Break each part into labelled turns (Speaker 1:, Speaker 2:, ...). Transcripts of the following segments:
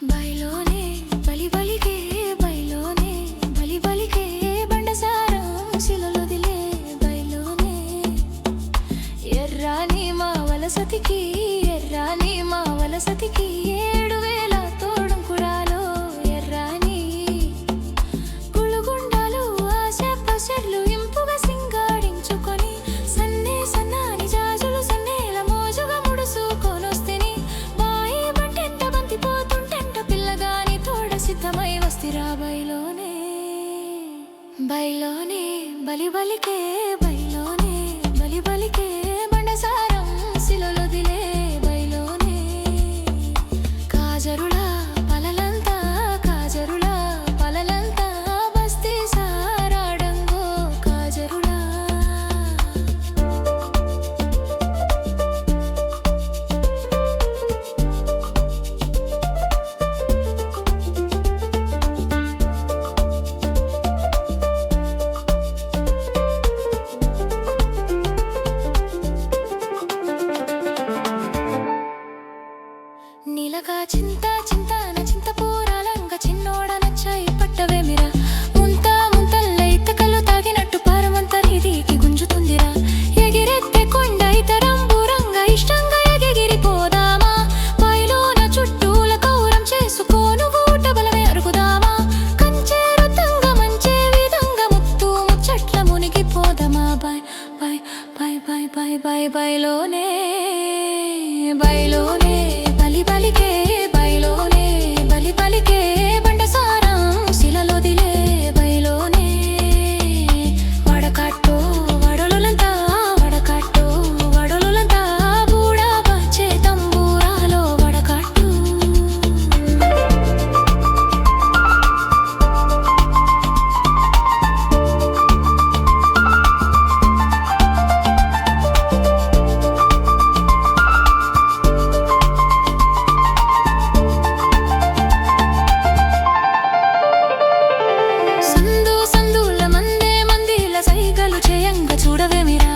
Speaker 1: బైలోనే బలి బలికే బైలోనే బలి బలికే బండసారం శిలలొదిలే బైలోనే ఎర్రాని మా వలసతికి ఎర్రాని మా వలసతికి 7,000 తోడం కుడాలో ఎర్రాని గుళుగుండాలు ఆశ పసర్లు ఇంపుగా సింగాడించుకొని సన్నే సన్నాని జాజులు సన్నేల మోజుగా ముడుసుకొనొస్తేని బాయి బంటెంట బంతిపోతుంటెంట పిల్లగాని తోడ సిద్ధమై వస్తిరా బైలోనే బైలోనే బలి బలికే బైలోనే బలి బలికే బండసారం శిలలొదిలే బైలోనే కాజరులా పలలంతా కాజరులా పలలంతా బస్తీ సారాడంగో కాజరులా నీలగా చింత చింతాన చింత పూరాలంగ చిన్నోడ నచ్చాయి పట్టవేమిరా ముంత ముంతల్ల ఇతకలు తాగినట్టు పారమంత నీదికి గుంజుతుందిరా ఎగిరెత్తే కొండ ఇతరంబురంగా ఇష్టంగా ఎగిరిపోదామా బయలోన చుట్టూల కౌరం చేసుకోను ఊట బలమే అరుగుదామా కంచే రతంగా మంచే విధంగా ముత్తు ముచ్చట్ల మునిగిపోదామా బై బై బై బై బై బై బైలోనే బైలోనే బలి బలికే బైలోనే బలి బలికే బండసారం శిలలొదిలే బైలోనే వడకట్టో వడలులంతా వడకట్టో వడలులంతా బూడా బచ్చే తంబూరాలో వడకట్టు సందు సందుల మందే మందిల సైగలు చేయంగా చూడవేమిరా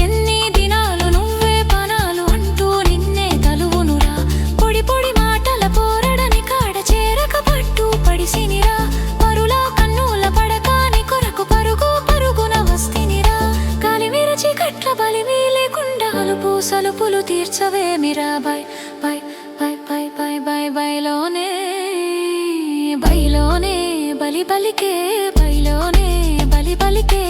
Speaker 1: ఎన్ని దినాలు నువ్వే పనాలు అంటూ నిన్నే తలువునురా పొడి పొడి మాటల పోరడని కాడ చేరక పట్టు పడిసినిరా పరుల కన్నుల పడకాని కొరకు పరుగు పరుగున వస్తినిరా కలిమిర చీకట్ల బలివి లేకుండా అలుపు సలుపులు తీర్చవేమిరా బై బై బై బై బై బై బైలోనే బైలోనే బలి బలికే బైలోనే బలి బలికే